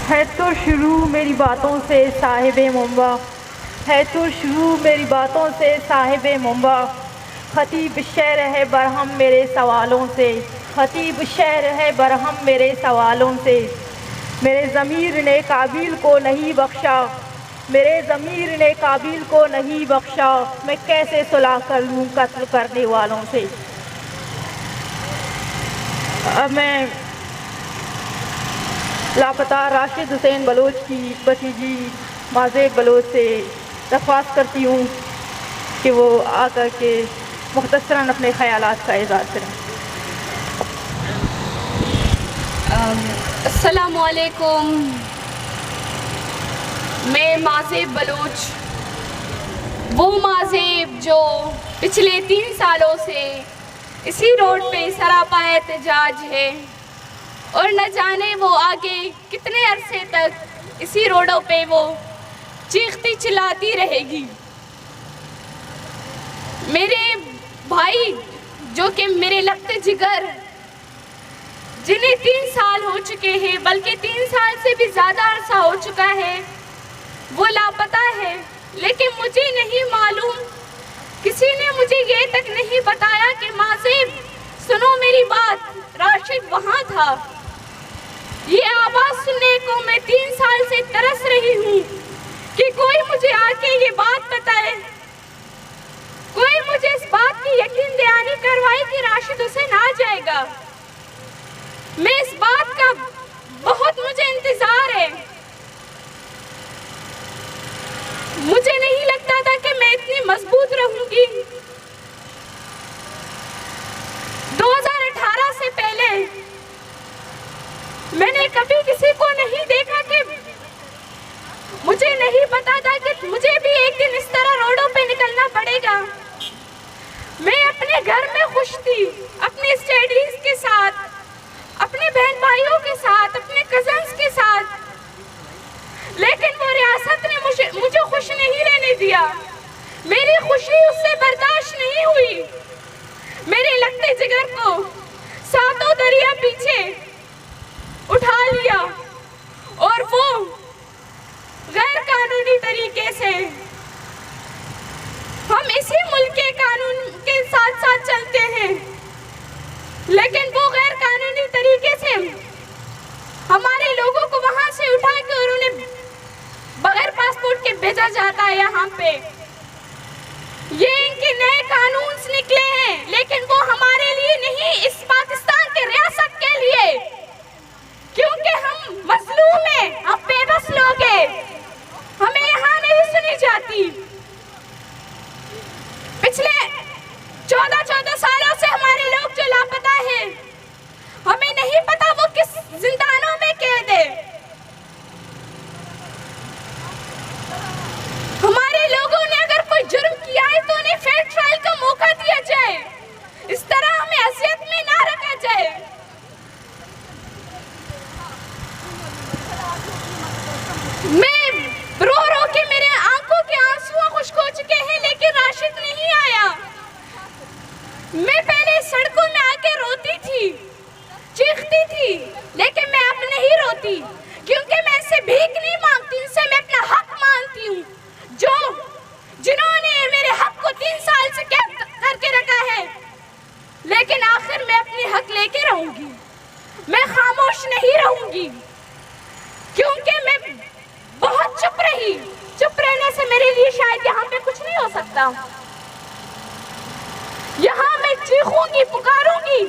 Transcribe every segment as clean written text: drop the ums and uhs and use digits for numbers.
ہے تو شروع میری باتوں سے صاحب منبع، ہے تو شروع میری باتوں سے صاحب منبع، خطیب شعر ہے برہم میرے سوالوں سے، خطیب شعر ہے برہم میرے سوالوں سے، میرے ضمیر نے قابیل کو نہیں بخشا، میرے ضمیر نے قابیل کو نہیں بخشا، میں کیسے صلح کر لوں قتل کرنے والوں سے۔ اب میں لاپتہ راشد حسین بلوچ کی بھتیجی مازیب بلوچ سے درخواست کرتی ہوں کہ وہ آ کر کے مختصراً اپنے خیالات کا اظہار کریں۔ السلام علیکم، میں مازیب بلوچ، وہ مازیب جو پچھلے 3 سالوں سے اسی روڈ پہ سراپا احتجاج ہے، اور نہ جانے وہ آگے کتنے عرصے تک اسی روڈوں پہ وہ چیختی چلاتی رہے گی۔ میرے بھائی جو کہ میرے لگتے جگر، جنہیں 3 سال ہو چکے ہیں، بلکہ 3 سال سے بھی زیادہ عرصہ ہو چکا ہے، وہ لاپتہ ہے، لیکن مجھے نہیں معلوم، کسی نے مجھے یہ تک نہیں بتایا کہ مازیب سنو میری بات، راشد وہاں تھا۔ یہ آواز سننے کو میں 3 سال سے ترس رہی ہوں کہ کوئی مجھے آ کے یہ بات بتائے، کوئی مجھے اس بات کی یقین دہانی کروائے کہ راشد حسین آ جائے گا۔ میں اس بات کا بہت مجھے انتظار ہے۔ مجھے نہیں لگتا تھا کہ میں اتنی مضبوط رہوں گی۔ 2018 سے پہلے میں نے کبھی کسی کو نہیں دیکھا کہ مجھے نہیں پتا تھا کہ مجھے بھی ایک دن اس طرح روڈوں پہ نکلنا پڑے گا۔ میں اپنے گھر میں خوش تھی، اپنے اسٹڈیز کے ساتھ، اپنے بہن بھائیوں کے ساتھ، اپنے کزنز کے ساتھ، لیکن وہ ریاست نے مجھے خوش نہیں رہنے دیا۔ میری خوشی اس سے برداشت نہیں ہوئی۔ میرے لگتے جگر کو 7 دریا پیچھے اٹھا لیا، اور وہ غیر قانونی طریقے سے، ہم اسی ملک کے قانون کے ساتھ ساتھ چلتے ہیں، لیکن وہ غیر قانونی طریقے سے ہمارے لوگوں کو وہاں سے اٹھا کے اور انہیں بغیر پاسپورٹ کے بھیجا جاتا ہے یہاں پہ۔ یہ ان کے نئے قانون نکلے ہیں، لیکن وہ ہمارے لیے نہیں، اس پاکستان کے ریاست کے لیے، کیونکہ ہم مظلوم ہیں، ہم بے بس لوگ ہیں، ہمیں یہاں نہیں سنی جاتی۔ پچھلے 14 سالوں سے ہمارے لوگ جو لاپتہ ہیں، ہمیں نہیں پتا وہ کس زندانوں میں قید ہے۔ ہمارے لوگوں نے اگر کوئی جرم کیا ہے تو انہیں فیئر ٹرائل کا موقع دیا جائے، اس طرح ہمیں اذیت میں نہ رکھا جائے۔ میں رو رو کے میرے آنکھوں کے آنسو خشک ہو چکے ہیں، لیکن راشد نہیں آیا۔ میں پہلے سڑکوں میں آ کے روتی تھی، چیختی تھی، لیکن میں اب نہیں روتی، کیونکہ میں اسے بھیک نہیں مانگتی، ان سے میں اپنا حق مانگتی ہوں، جنہوں نے میرے حق کو 3 سال سے قید کر کے رکھا ہے، لیکن آخر میں اپنے حق لے کے رہوں گی، میں خاموش نہیں رہوں گی، کیونکہ میں بہت چپ رہی، چپ رہنے سے میرے لیے شاید یہاں پہ کچھ نہیں ہو سکتا۔ یہاں میں چیخوں گی، پکاروں گی،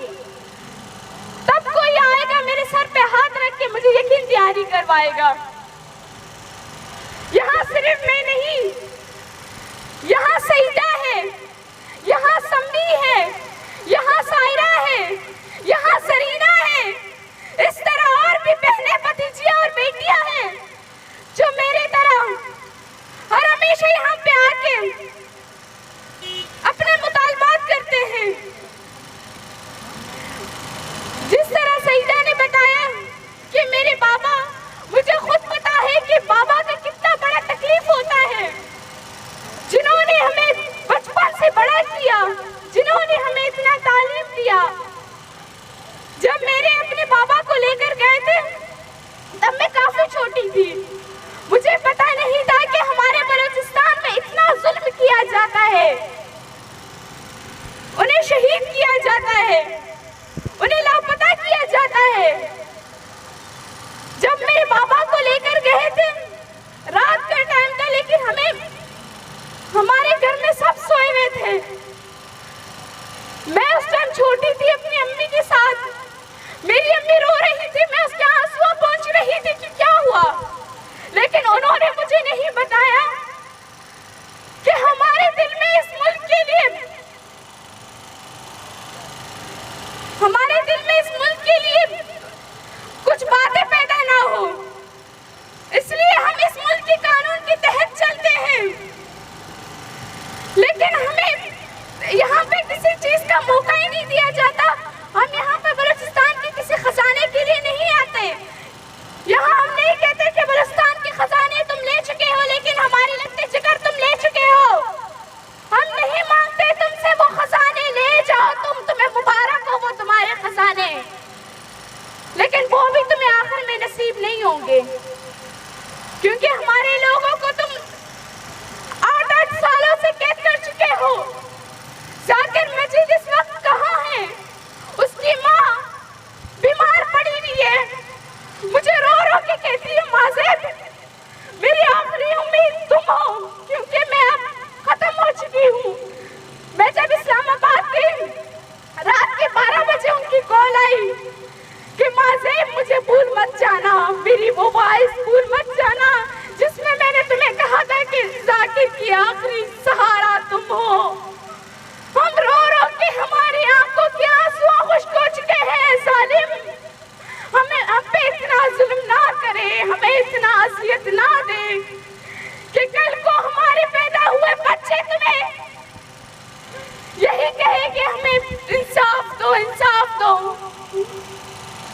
تب کوئی آئے گا میرے سر پہ ہاتھ رکھ کے مجھے یقین دہانی کروائے گا۔ یہاں صرف میں نہیں، یہاں سعیدہ ہے، یہاں سمبی ہے، یہاں سائرہ ہے، یہاں سرینا ہے، اس طرح اور بھی بہنیں، بھتیجیاں اور بیٹیاں ہیں جو میرے طرح ہر ہمیشہ یہاں پہ آ کے اپنے مطالبات کرتے ہیں۔ جس طرح سعیدہ نے بتایا کہ میرے بابا، مجھے خود پتا ہے کہ بابا کا کتنا بڑا تکلیف ہوتا ہے، جنہوں نے ہمیں بچپن سے بڑا کیا، جنہوں نے ہمیں اتنا تعلیم دیا۔ جب میرے اپنے بابا کو لے کر گئے تھے چھوٹی تھی مجھے پتا نہیں تھا کہ ہمارے بلوچستان میں اتنا ظلم کیا جاتا ہے، انہیں شہید کیا جاتا ہے، انہیں لاپتہ کیا جاتا ہے۔ جب میرے بابا کو لے کر گئے تھے، رات کا ٹائم تھا، لیکن ہمارے گھر میں سب سوئے ہوئے تھے۔ میں اس ٹائم چھوٹی تھی اپنی امی کے ساتھ، میری امی رو رہی تھی، میں اس کے آنسو پہنچ رہی تھی کہ کیا ہوا، لیکن انہوں نے مجھے نہیں بتایا کہ ہمارے دل میں اس ملک کے لیے کچھ باتیں پیدا نہ ہو، اس لیے ہم اس ملک کے قانون کے تحت چلتے ہیں، لیکن ہمیں یہاں پہ کسی چیز کا موقع ہی نہیں دیا جاتا۔ ہم یہاں پہ بلوچستان کے کسی خزانے کے لیے نہیں آتے، یہاں ہم نہیں کہتے کہ بلوچستان کے خزانے تم لے چکے ہو، لیکن ہماری لگتے جگر تم لے چکے ہو۔ ہم نہیں مانگتے تم سے وہ خزانے لے جاؤ، تمہیں مبارک ہو وہ تمہارے خزانے، لیکن وہ بھی تمہیں آخر میں نصیب نہیں ہوں گے، کیونکہ ہمارے لوگوں کو تم 8 سالوں سے قید کر چکے ہو۔ ذاکر مجید اس وقت کہاں ہے؟ اس کی ماں بیمار پڑی ہوئی ہے، مجھے رو رو کے کہتی ہے مازیب میری آخری امید تم ہو، کیونکہ میں اب ختم ہو چکی ہوں۔ میں جب اسلام آباد گئی، رات کے 12 بجے ان کی کال آئی کہ مازیب مجھے بھول مت جانا، میری وہ وائس بھول مت جانا جس میں میں نے تمہیں کہا تھا کہ ذاکر کی آخری سہارا تم ہو۔ ہم رو رو کے ہماری آنکھوں کے آنسو خشک ہو چکے ہیں۔ ظالم ہم پہ اتنا ظلم نہ کرے، ہمیں اتنا اذیت نہ دے کہ کل کو ہمارے پیدا ہوئے بچے تمہیں یہی کہے کہ ہمیں انصاف دو، انصاف دو۔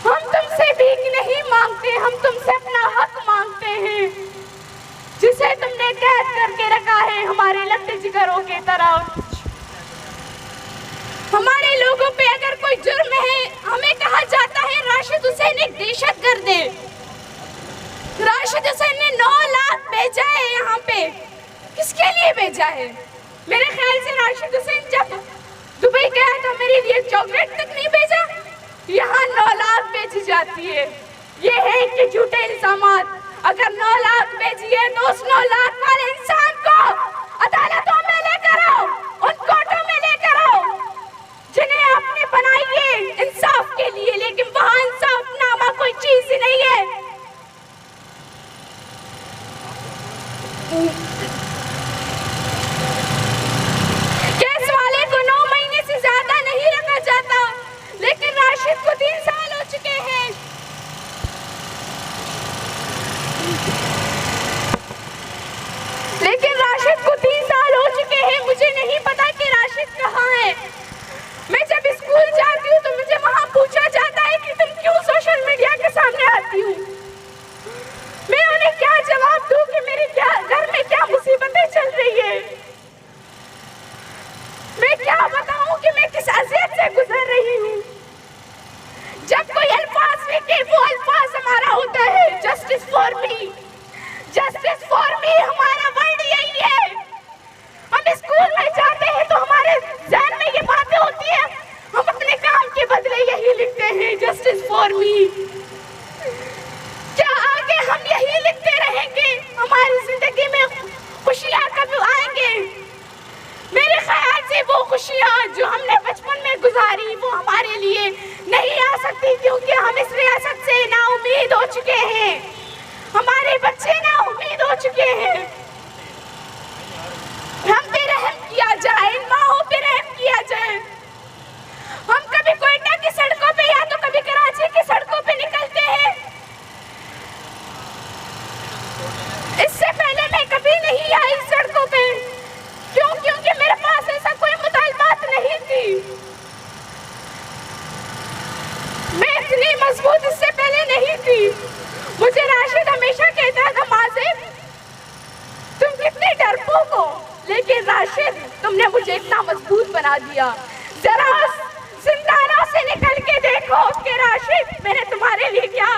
ہم تم سے بھیک نہیں مانگتے، ہم تم سے اپنا حق مانگتے ہیں جسے تم نے قید کر کے رکھا ہے ہمارے لگتے جگروں کی طرح۔ ہمارے لوگوں پہ اگر کوئی جرم ہے، ہمیں کہا جاتا ہے راشد حسین ایک دہشت گرد ہے۔ راشد حسین نے 9 لاکھ بھیجا ہے یہاں پہ، کس کے لیے بھیجا ہے؟ میرے خیال سے راشد حسین جب دبئی گیا تو میرے لیے چاکلیٹ تک نہیں بھیجا، یہاں 9 لاکھ بھیجی جاتی ہے۔ یہ ہے کہ جھوٹے الزامات، اگر 9 لاکھ بھیجیے تو اس 9 لاکھ والے انسان کو عدالتوں میں لے کر آؤ، ان کورٹوں میں لے کر آؤ جنہیں آپ نے بنائی ہے انصاف کے لیے، لیکن وہاں انصاف نامہ کوئی چیز ہی نہیں ہے۔ کیس والے کو 9 مہینے سے زیادہ نہیں رکھا جاتا، لیکن راشد کو 3 سال ہو چکے ہیں۔ مجھے نہیں پتا کہ راشد کہاں ہے۔ میں جب اسکول جاتی ہوں تو مجھے وہاں پوچھا جاتا ہے کہ تم کیوں سوشل میڈیا کے سامنے آتی ہوں۔ میں انہیں کیا جواب دوں کہ میرے گھر میں کیا مصیبتیں چل رہی ہے، میں کیا بتاؤں کہ میں کس اذیت سے گزر رہی ہوں۔ جب کوئی الفاظ لکھے وہ الفاظ ہمارا ہوتا ہے justice for me, justice for me ہمارا ورڈ یہی ہے۔ ہم اسکول میں جاتے ہیں تو ہمارے ذہن میں یہ باتیں ہوتی ہیں، ہم اپنے کام کے بدلے یہی لکھتے ہیں جسٹس فار می۔ کیا آگے ہم یہی لکھتے رہیں گے؟ ہماری زندگی میں خوشیاں کب آئیں گے؟ میرے خیال سے وہ خوشیاں جو ہم نے بچپن میں گزاری وہ ہمارے لیے نہیں آ سکتی، کیونکہ ہم اس ریاست سے نا امید ہو چکے ہیں، ہمارے بچے نا امید ہو چکے ہیں۔ ہم پہ رحم کیا جائے، ان ماؤں پہ رحم کیا جائے۔ ہم کبھی کوئٹہ کی سڑکوں پہ یا تو کبھی کراچی کی سڑکوں پہ نکلتے ہیں، اس سے پہلے میں کبھی نہیں آئی سڑکوں پہ، کیوں؟ کیونکہ میرے پاس ایسا کوئی مطالبات نہیں تھی، میں اتنی مضبوط اس سے پہلے نہیں تھی۔ مجھے راشد ہمیشہ کہتا تھا مازیب تم کتنے ڈرپوک ہو، لیکن راشد تم نے مجھے اتنا مضبوط بنا دیا۔ ذرا زندانوں سے نکل کے دیکھو کہ راشد میں نے تمہارے لیے کیا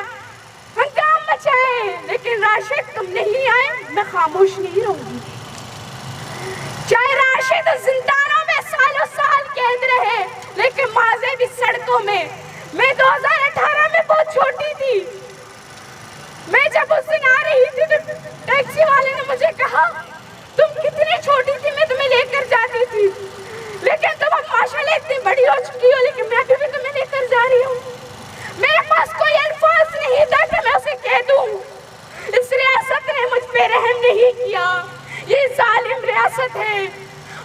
ہنگام مچائے، لیکن لیکن راشد تم نہیں آئے، میں خاموش نہیں رہوں گی۔ چاہے راشد زندانوں میں سالوں سال قید رہے، لیکن ماضی بھی سڑکوں میں۔ میں 2018 میں بہت چھوٹی تھی، میں جب اس دن آ رہی تھی تو ٹیکسی والے نے مجھے کہا تم کتنی چھوٹی تھی، میں تمہیں لے کر جاتی تھی، لیکن تم اب ماشاءاللہ اتنی بڑی ہو چکی ہو، لیکن میں ابھی بھی تمہیں لے کر جا رہی ہوں۔ میرے پاس کوئی الفاظ نہیں تھا کہ میں اسے کہہ دوں، اس ریاست نے مجھ پہ رحم نہیں کیا، یہ ظالم ریاست ہے،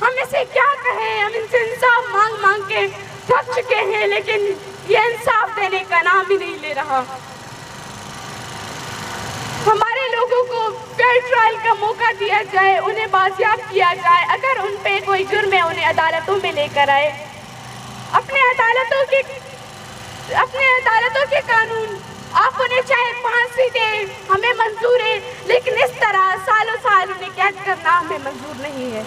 ہم اسے کیا کہیں، ہم ان سے انصاف مانگ مانگ کے تھک چکے ہیں، لیکن یہ انصاف دینے کا نام ہی نہیں لے رہا۔ ہمارے لوگوں کو فیئر ٹرائل کا موقع دیا جائے، انہیں بازیاب کیا جائے، اگر ان پہ کوئی جرم ہے انہیں عدالتوں میں لے کر آئے، اپنے عدالتوں کے قانون، آپ انہیں چاہے پھانسی دیں ہمیں منظور ہے، لیکن اس طرح سالوں سال انہیں قید کرنا ہمیں منظور نہیں ہے۔